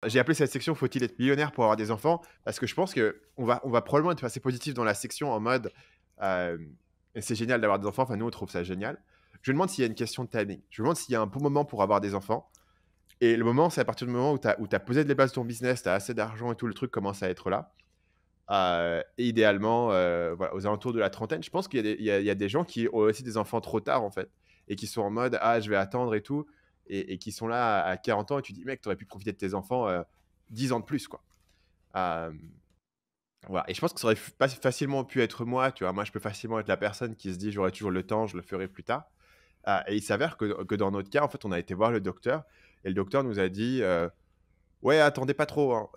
j'ai appelé cette section «Faut-il être millionnaire pour avoir des enfants?» parce que je pense qu'on va probablement être assez positif dans la section en mode, hem, c'est génial d'avoir des enfants, enfin nous on trouve ça génial. Je me demande s'il y a une question de timing. Je me demande s'il y a un bon moment pour avoir des enfants et le moment, c'est à partir du moment où tu as posé les bases de ton business, tu as assez d'argent et tout, le truc commence à être là. Et idéalement, voilà, aux alentours de la trentaine. Je pense qu'il y a il y a des gens qui ont aussi des enfants trop tard, en fait, et qui sont en mode: «Ah, je vais attendre et tout», et qui sont là à 40 ans et tu dis: «Mec, tu aurais pu profiter de tes enfants, 10 ans de plus, quoi». Hem, voilà, et je pense que ça aurait pas facilement pu être moi, tu vois? Moi, je peux facilement être la personne qui se dit: «J'aurai toujours le temps, je le ferai plus tard». Et il s'avère que dans notre cas, en fait, on a été voir le docteur et le docteur nous a dit, «Ouais, attendez pas trop, hein,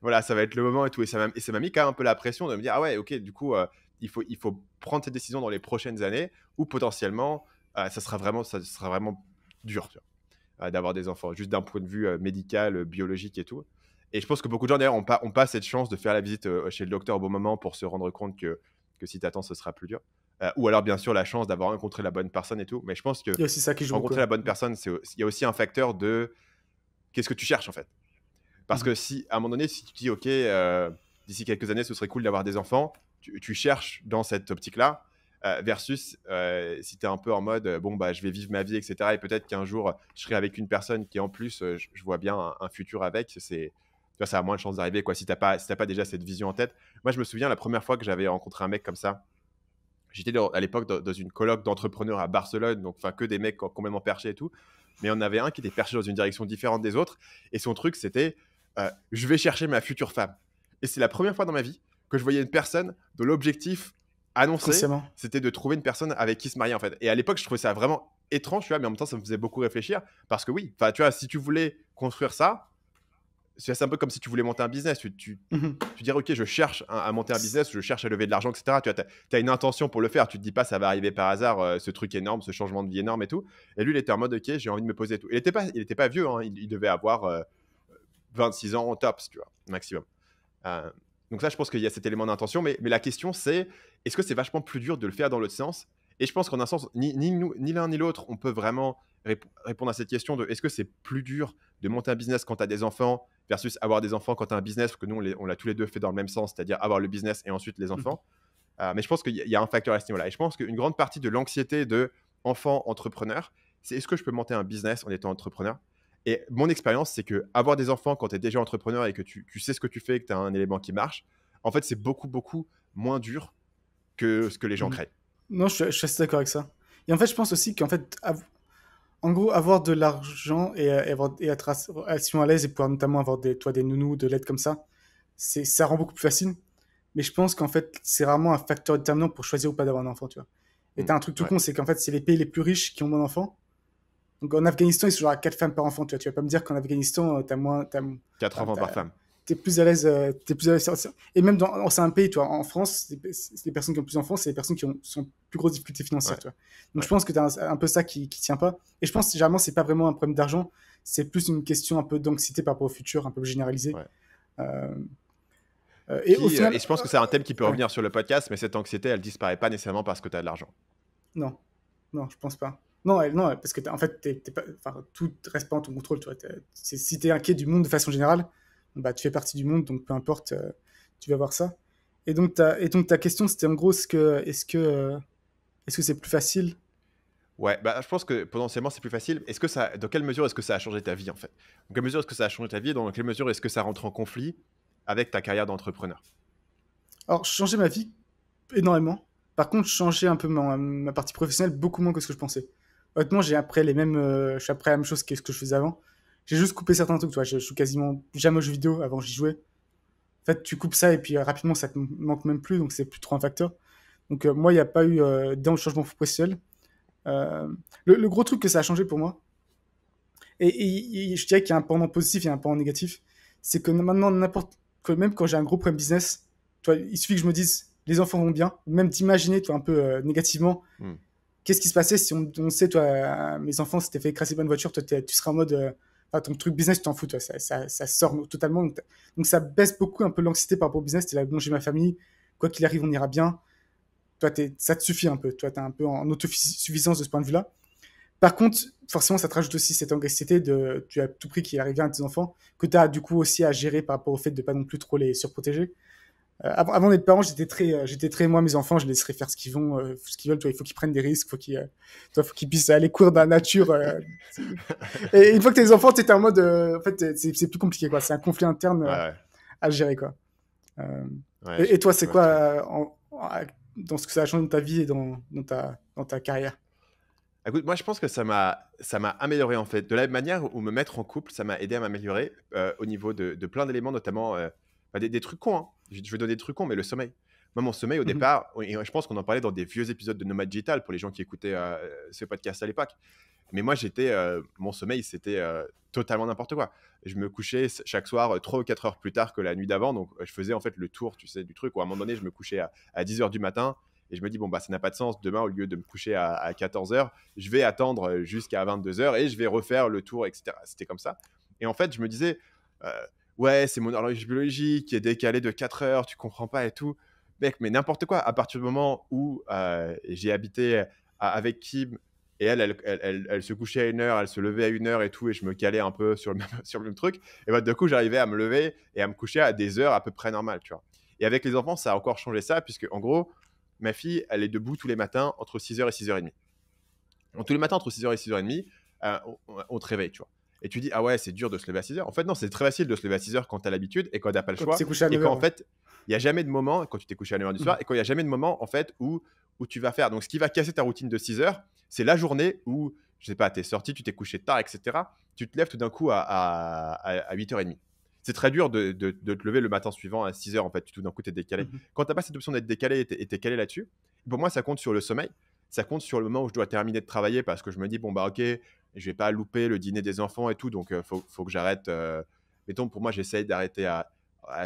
voilà, ça va être le moment et tout», et ça m'a mis quand même un peu la pression de me dire: «Ah ouais, OK, du coup, il faut prendre cette décision dans les prochaines années ou potentiellement, ça sera vraiment dur», tu vois? D'avoir des enfants, juste d'un point de vue, médical, biologique et tout, et je pense que beaucoup de gens d'ailleurs ont pas cette chance de faire la visite, chez le docteur au bon moment pour se rendre compte que si tu attends, ce sera plus dur. Ou alors bien sûr la chance d'avoir rencontré la bonne personne et tout, mais je pense Il que y a aussi ça qui joue beaucoup, rencontrer ouais. la bonne personne, il y a aussi un facteur de qu'est-ce que tu cherches, en fait? Parce Mmh. que si, à un moment donné, si tu dis: «OK, d'ici quelques années, ce serait cool d'avoir des enfants», tu cherches dans cette optique-là, versus, si tu es un peu en mode, «Bon, bah, je vais vivre ma vie et cetera et peut-être qu'un jour, je serai avec une personne qui, en plus, je vois bien un futur avec», tu vois, ça a moins de chances d'arriver, quoi, si tu as pas déjà cette vision en tête. Moi, je me souviens la première fois que j'avais rencontré un mec comme ça, j'étais à l'époque dans une coloc d'entrepreneurs à Barcelone, donc enfin que des mecs complètement perchés et tout. Mais on avait un qui était perché dans une direction différente des autres. Et son truc, c'était je vais chercher ma future femme. Et c'est la première fois dans ma vie que je voyais une personne dont l'objectif annoncé, Consciemment. c'était de trouver une personne avec qui se marier, en fait. Et à l'époque, je trouvais ça vraiment étrange, tu vois, mais en même temps, ça me faisait beaucoup réfléchir. Parce que oui, enfin, tu vois, si tu voulais construire ça, c'est un peu comme si tu voulais monter un business. Mmh mh. Tu dirais: «OK, je cherche à monter un business, je cherche à lever de l'argent et cetera». Tu vois? Tu as une intention pour le faire. Tu te dis pas: «Ça va arriver par hasard, ce truc énorme, ce changement de vie énorme et tout», et lui, il était en mode: «OK, j'ai envie de me poser et tout». Il était pas vieux, hein, il devait avoir, 26 ans tops, tu vois? Maximum. Heu, donc ça, je pense qu'il y a cet élément d'intention, mais la question c'est: est-ce que c'est vachement plus dur de le faire dans l'autre sens? Et je pense qu'en un sens, ni nous, ni l'un ni l'autre, on peut vraiment répondre à cette question de: est-ce que c'est plus dur de monter un business quand tu as des enfants versus avoir des enfants quand tu as un business? Parce que nous, on l'a tous les 2 fait dans le même sens, c'est-à-dire avoir le business et ensuite les Mmh. enfants. Mais je pense qu'il y a un facteur à ce niveau-là, et je pense qu'une grande partie de l'anxiété de enfant entrepreneur, c'est: est-ce que je peux monter un business en étant entrepreneur? Et mon expérience, c'est que avoir des enfants quand tu es déjà entrepreneur et que tu sais ce que tu fais et que tu as un élément qui marche, en fait, c'est beaucoup, beaucoup moins dur que ce que les gens Mmh. créent. Non, je suis assez d'accord avec ça. Et en fait, je pense aussi qu'en fait, en gros, avoir de l'argent et être relativement à l'aise et pouvoir notamment avoir des nounous, de l'aide comme ça rend beaucoup plus facile. Mais je pense qu'en fait, c'est vraiment un facteur déterminant pour choisir ou pas d'avoir un enfant, tu vois. Et t'as un truc tout Ouais. con, c'est qu'en fait, c'est les pays les plus riches qui ont moins d'enfants. Donc en Afghanistan, ils sont genre à 4 femmes par enfant, tu vois. Tu vas pas me dire qu'en Afghanistan, Quatre enfin, enfants par femme. t'es plus à l'aise, t'es plus à l'aise. Et même c'est un pays, tu vois, en France, c'est les personnes qui ont plus d'enfants, c'est les personnes qui sont plus grosses difficultés financières, Ouais, tu vois. Donc je ouais. pense que t'as un peu ça qui tient pas. Et je pense que généralement, c'est pas vraiment un problème d'argent, c'est plus une question un peu d'anxiété par rapport au futur, un peu généralisée. Ouais. Euh, et au Et final, je pense que c'est un thème qui peut ouais, revenir sur le podcast, mais cette anxiété, elle disparaît pas nécessairement parce que tu as de l'argent. non, non, je pense pas. Non, non, parce que en fait, t'es pas, enfin, tout reste pas en ton contrôle, tu vois. Si t'es inquiet du monde de façon générale, bah, tu fais partie du monde, donc peu importe, tu vas voir ça. Et donc ta question, c'était en gros, est-ce que c'est plus facile? Ouais, bah, je pense que potentiellement c'est plus facile. Dans quelle mesure est-ce que ça a changé ta vie, en fait? Dans quelle mesure est-ce que ça a changé ta vie et dans quelle mesure est-ce que ça rentre en conflit avec ta carrière d'entrepreneur? Alors, changer ma vie énormément. Par contre, changer un peu ma partie professionnelle beaucoup moins que ce que je pensais. Honnêtement, je suis après la même chose que ce que je faisais avant. J'ai juste coupé certains trucs, tu vois. Je joue quasiment jamais aux jeux vidéo. Avant, j'y jouais. En fait, tu coupes ça et puis rapidement, ça te manque même plus, donc c'est plus trop un facteur. Donc, moi, il n'y a pas eu d'un changement professionnel. Euh, le gros truc que ça a changé pour moi, et je dirais qu'il y a un pendant positif et un pendant négatif, c'est que maintenant, même quand j'ai un gros problème business, tu vois, il suffit que je me dise, les enfants vont bien, ou même d'imaginer, toi, un peu négativement, Mmh. qu'est-ce qui se passait si on sait, toi, mes enfants s'étaient fait écraser par une voiture, toi, tu seras en mode, enfin, ton truc business, tu t'en fous, toi, ça sort totalement. Donc, ça baisse beaucoup un peu l'anxiété par rapport au business. T'es là, bon, j'ai ma famille, quoi qu'il arrive, on ira bien. Toi, ça te suffit un peu. Toi, t'es un peu en autosuffisance de ce point de vue-là. Par contre, forcément, ça te rajoute aussi cette anxiété de tu as tout prix qu'il arrive à tes enfants, que tu as du coup aussi à gérer par rapport au fait de pas non plus trop les surprotéger. Avant d'être parent, j'étais très, moi, mes enfants, je les laisserais faire ce qu'ils veulent. Tu vois, il faut qu'ils prennent des risques, faut qu'ils puissent aller courir dans la nature. Et une fois que t'as des enfants, t'es en mode, en fait, c'est plus compliqué, quoi. C'est un conflit interne Ouais, à gérer, quoi. Euh, ouais, et toi, je c'est vois ce quoi que tu veux dire. dans ce que ça a changé dans ta vie et dans ta carrière? Écoute, moi, je pense que ça m'a amélioré, en fait. De la même manière où me mettre en couple, ça m'a aidé à m'améliorer au niveau de plein d'éléments, notamment bah, des trucs cons, hein. Je vais donner des trucs cons, mais le sommeil. Moi, mon sommeil, au Mhm. départ, et je pense qu'on en parlait dans des vieux épisodes de Nomad Digital pour les gens qui écoutaient ce podcast à l'époque. Mais moi, mon sommeil, c'était totalement n'importe quoi. Je me couchais chaque soir 3 ou 4 heures plus tard que la nuit d'avant. Donc, je faisais en fait le tour, tu sais, du truc où à un moment donné, je me couchais à 10 heures du matin. Et je me dis, bon, bah, ça n'a pas de sens. Demain, au lieu de me coucher à 14 heures, je vais attendre jusqu'à 22 heures et je vais refaire le tour, etc. C'était comme ça. Et en fait, je me disais, euh, ouais, c'est mon horloge biologique qui est décalée de 4 heures, tu comprends pas et tout. Mec, mais n'importe quoi. À partir du moment où j'ai habité avec Kim et elle se couchait à 1 heure, elle se levait à 1 heure et tout, et je me calais un peu sur le même, sur le même truc. Et bah, du coup, j'arrivais à me lever et à me coucher à des heures à peu près normales, tu vois. Et avec les enfants, ça a encore changé ça, puisque en gros, ma fille, elle est debout tous les matins entre 6 heures et 6h30. Donc, tous les matins entre 6 heures et 6h30, on te réveille, tu vois. Et tu dis, ah ouais, c'est dur de se lever à 6 heures. En fait, non, c'est très facile de se lever à 6 heures quand tu as l'habitude et quand tu n'as pas le Quand tu choix. t'es couché à Et 9 quand heures, en ouais. fait, il n'y a jamais de moment, quand tu t'es couché à 9 heures du soir, Mhm. et quand il n'y a jamais de moment, en fait, où tu vas faire. Donc, ce qui va casser ta routine de 6 heures, c'est la journée où, je sais pas, tu es sorti, tu t'es couché tard, etc. Tu te lèves tout d'un coup à 8h30. C'est très dur de te lever le matin suivant à 6 heures, en fait. Tout d'un coup, tu es décalé. Mhm. Quand tu n'as pas cette option d'être décalé et tu es calé là-dessus, pour moi, ça compte sur le sommeil. Ça compte sur le moment où je dois terminer de travailler parce que je me dis, bon, bah, ok, je vais pas louper le dîner des enfants et tout, donc faut que j'arrête. Mettons, pour moi, j'essaye d'arrêter à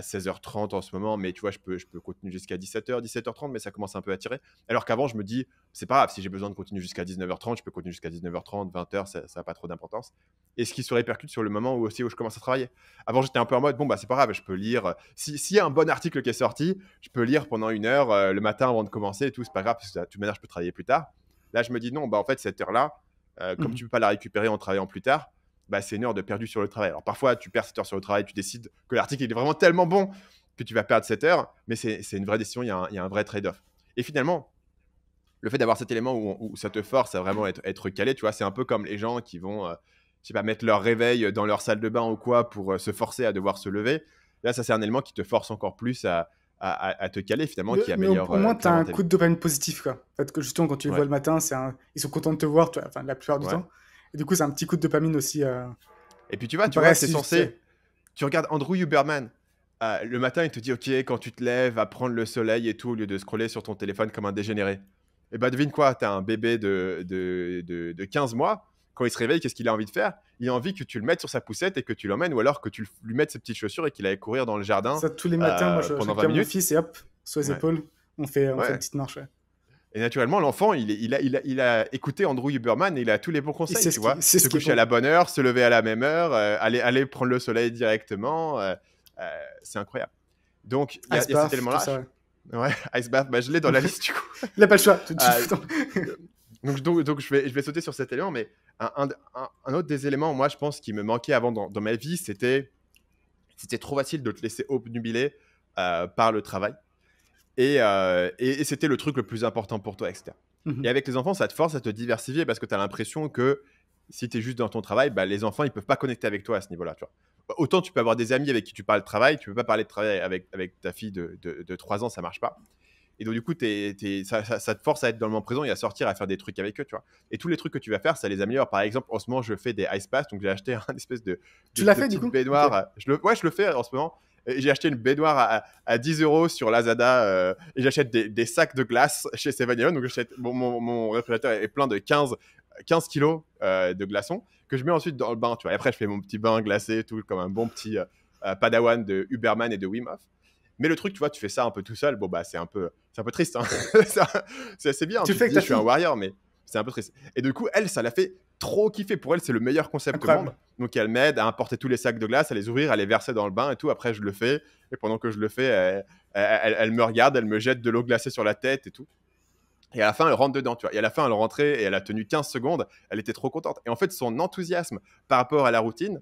16h30 en ce moment, mais tu vois, je peux continuer jusqu'à 17h, 17h30, mais ça commence un peu à tirer. Alors qu'avant, je me dis, c'est pas grave, si j'ai besoin de continuer jusqu'à 19h30, je peux continuer jusqu'à 19h30, 20h, ça n'a pas trop d'importance. Et ce qui se répercute sur le moment où je commence à travailler. Avant, j'étais un peu en mode, bon, bah, c'est pas grave, je peux lire. S'il y a un bon article qui est sorti, je peux lire pendant 1 heure le matin avant de commencer et tout, c'est pas grave, parce que de toute manière, je peux travailler plus tard. Là, je me dis, non, bah, en fait, cette heure-là, comme Mhm. tu peux pas la récupérer en travaillant plus tard, bah, c'est 1 heure de perdu sur le travail. Alors parfois, tu perds cette heure sur le travail, tu décides que l'article il est vraiment tellement bon que tu vas perdre cette heure, mais c'est une vraie décision, il y a un vrai trade-off. Et finalement, le fait d'avoir cet élément où ça te force à vraiment être calé, tu vois, c'est un peu comme les gens qui vont, je sais pas, mettre leur réveil dans leur salle de bain ou quoi pour se forcer à devoir se lever. Là, ça, c'est un élément qui te force encore plus à te caler, finalement, qui Mais au, améliore au moins, tu as clairement un ta coup vie. de dopamine positif, quoi. En fait, que justement, quand tu les vois Ouais, le matin, ils sont contents de te voir, tu vois, enfin, la plupart du ouais. temps. Et du coup, c'est un petit coup de dopamine aussi Et puis tu comparé vois, à c'est si juste. censé. Tu regardes Andrew Huberman. Le matin, il te dit, ok, quand tu te lèves, va prendre le soleil et tout, au lieu de scroller sur ton téléphone comme un dégénéré. Et bah devine quoi, t'as un bébé de 15 mois. Quand il se réveille, qu'est-ce qu'il a envie de faire? Il a envie que tu le mettes sur sa poussette et que tu l'emmènes, ou alors que tu lui mettes ses petites chaussures et qu'il aille courir dans le jardin Ça, tous les matins, moi, je pendant 20 récupère mon minutes. fils et hop, sur les Ouais. épaules, on fait une Ouais. petite marche. Ouais. Et naturellement, l'enfant, il a écouté Andrew Huberman et il a tous les bons Il conseils, sait tu vois. sait Se ce qui est coucher à bon. la bonne heure, se lever à la même heure, aller prendre le soleil directement. C'est incroyable. Donc, il y a cet Ice tout élément-là. ça, ouais. Ouais, Ice Bath, bah, je l'ai dans la liste du coup. Il n'a pas le choix. Euh, donc je vais sauter sur cet élément, mais un autre des éléments, moi, je pense, qui me manquait avant dans ma vie, c'était trop facile de te laisser obnubiler par le travail. Et c'était le truc le plus important pour toi, etc. Et Mhm. avec les enfants, ça te force à te diversifier parce que tu as l'impression que si tu es juste dans ton travail, bah, les enfants, ils peuvent pas connecter avec toi à ce niveau-là. Tu vois. Autant tu peux avoir des amis avec qui tu parles de travail, tu peux pas parler de travail avec ta fille de 3 ans, ça marche pas. Et donc, du coup, ça te force à être dans le moment présent et à sortir, à faire des trucs avec eux, tu vois. Et tous les trucs que tu vas faire, ça les améliore. Par exemple, en ce moment, je fais des ice baths, donc j'ai acheté un espèce Tu l'as de fait du petite coup? Ok. baignoire. Ouais, je le fais en ce moment. Et j'ai acheté une baignoire à 10 euros sur Lazada et j'achète des sacs de glace chez 7-Eleven. Donc, mon réfrigérateur est plein de 15 kilos de glaçons que je mets ensuite dans le bain, tu vois. Et après, je fais mon petit bain glacé, tout comme un bon petit padawan de Huberman et de Wim Hof. Mais le truc, tu vois, tu fais ça un peu tout seul, bon, bah, c'est un peu triste. Hein. C'est assez bien. Tu le Tu fais te avec dis, ta je suis un fille? warrior, mais c'est un peu triste. Et du coup, elle, ça l'a fait trop kiffer. Pour elle, c'est le meilleur concept au monde. Incroyable. Donc, elle m'aide à importer tous les sacs de glace, à les ouvrir, à les verser dans le bain et tout. Après, je le fais. Et pendant que je le fais, elle me regarde, elle me jette de l'eau glacée sur la tête et tout. Et à la fin, elle rentre dedans, tu vois. Et à la fin, elle rentrait et elle a tenu 15 secondes. Elle était trop contente. Et en fait, son enthousiasme par rapport à la routine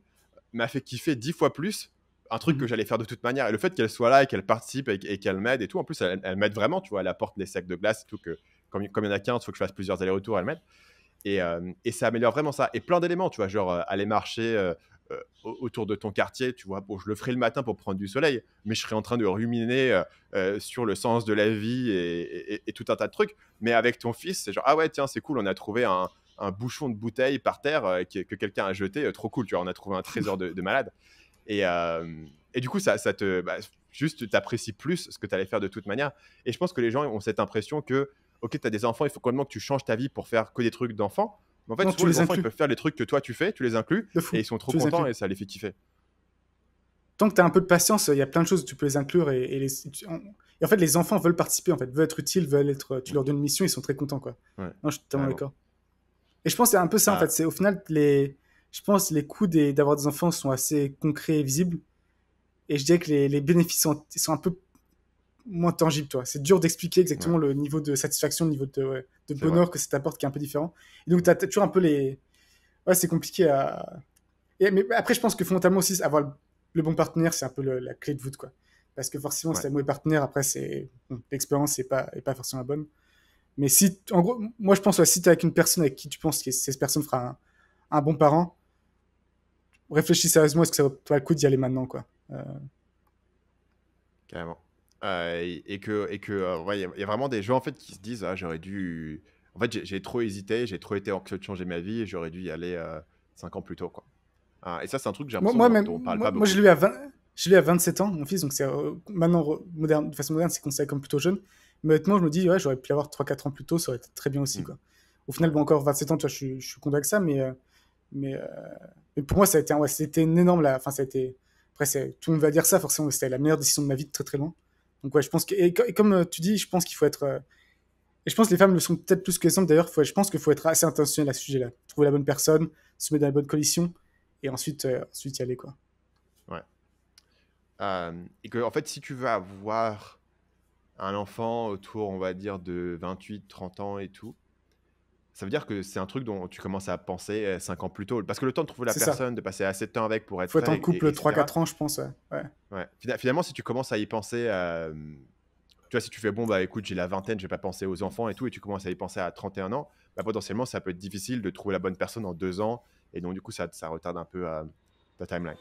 m'a fait kiffer 10 fois plus un truc que Mhm. j'allais faire de toute manière. Et le fait qu'elle soit là et qu'elle participe et qu'elle m'aide et tout, en plus, elle m'aide vraiment, tu vois. Elle apporte les sacs de glace et tout, que comme il y en a 15, il faut que je fasse plusieurs allers-retours, elle m'aide. Et ça améliore vraiment ça. Et plein d'éléments, tu vois, genre aller marcher autour de ton quartier, tu vois. Bon, je le ferai le matin pour prendre du soleil, mais je serai en train de ruminer sur le sens de la vie et tout un tas de trucs. Mais avec ton fils, c'est genre, ah ouais, tiens, c'est cool, on a trouvé un bouchon de bouteille par terre que quelqu'un a jeté, trop cool, tu vois, on a trouvé un trésor de malade. Et, euh, et du coup, ça te. Bah, juste, tu apprécies plus ce que tu allais faire de toute manière. Et je pense que les gens ont cette impression que, ok, tu as des enfants, il faut complètement que tu changes ta vie pour faire que des trucs d'enfants. Mais en fait, Non, souvent, tu les les enfants, ils inclus. peuvent faire les trucs que toi, tu fais, tu les inclus, De et fou. ils sont trop Tu les contents inclus. et ça les fait kiffer. Tant que tu as un peu de patience, il y a plein de choses que tu peux les inclure et en fait, les enfants veulent participer, en fait, veulent être utiles, veulent être. Tu Ouais, leur donnes une mission, ils sont très contents, quoi. ouais, Non, je suis totalement carrément. d'accord. Et je pense que c'est un peu ça, en fait. Ah, C'est au final, je pense les coûts d'avoir des enfants sont assez concrets et visibles. Et je dirais que les bénéfices sont un peu moins tangibles, toi. C'est dur d'expliquer ouais, exactement le niveau de satisfaction, le niveau ouais, de c'est vrai. bonheur que ça t'apporte qui est un peu différent. Et donc, tu as toujours un peu les. Ouais, c'est compliqué à. Mais après, je pense que fondamentalement aussi, avoir le bon partenaire, c'est un peu la clé de voûte, quoi. Parce que forcément, si Ouais, t'as le mauvais partenaire, après, bon, l'expérience est pas forcément la bonne. Mais si, en gros, moi, je pense, ouais, si t'es avec une personne avec qui tu penses que cette personne fera un bon parent, réfléchis sérieusement, est-ce que ça vaut pas le coup d'y aller maintenant, quoi. carrément. Ouais, il y a vraiment des gens en fait qui se disent, ah, j'aurais dû. En fait, j'ai trop hésité, j'ai trop été anxieux de changer ma vie et j'aurais dû y aller 5 ans plus tôt, quoi. Ah, et ça, c'est un truc que j'ai l'impression dont on parle pas Moi, beaucoup. je l'ai à 27 ans, mon fils, donc c'est maintenant, moderne, de façon moderne, c'est considéré comme plutôt jeune. Mais honnêtement, je me dis, ouais, j'aurais pu l'avoir 3 4 ans plus tôt, ça aurait été très bien aussi, Hmm. quoi. Au final, Ouais, bon, encore 27 ans, tu vois, je suis content avec ça, mais, euh, mais pour moi, ça a été, ouais, c'était une énorme, enfin, ça a été, après, tout le monde va dire ça, forcément, c'était la meilleure décision de ma vie de très très loin. Donc, ouais, je pense que, et comme tu dis, je pense qu'il faut être, et je pense que les femmes le sont peut-être plus que les hommes d'ailleurs, je pense qu'il faut être assez intentionnel à ce sujet-là. Trouver la bonne personne, se mettre dans les bonnes conditions, et ensuite y aller, quoi. ouais. Et que, en fait, si tu veux avoir un enfant autour, on va dire, de 28 30 ans et tout, ça veut dire que c'est un truc dont tu commences à penser 5 ans plus tôt. Parce que le temps de trouver la C'est ça. personne, de passer assez de temps avec pour être Faut être en prêt, couple trois etc. quatre ans, je pense. Ouais. Ouais. Ouais. Finalement, si tu commences à y penser, tu vois, si tu fais, bon, bah écoute, j'ai la vingtaine, je vais pas penser aux enfants et tout, et tu commences à y penser à 31 ans, bah potentiellement, ça peut être difficile de trouver la bonne personne en 2 ans. Et donc, du coup, ça retarde un peu ta timeline.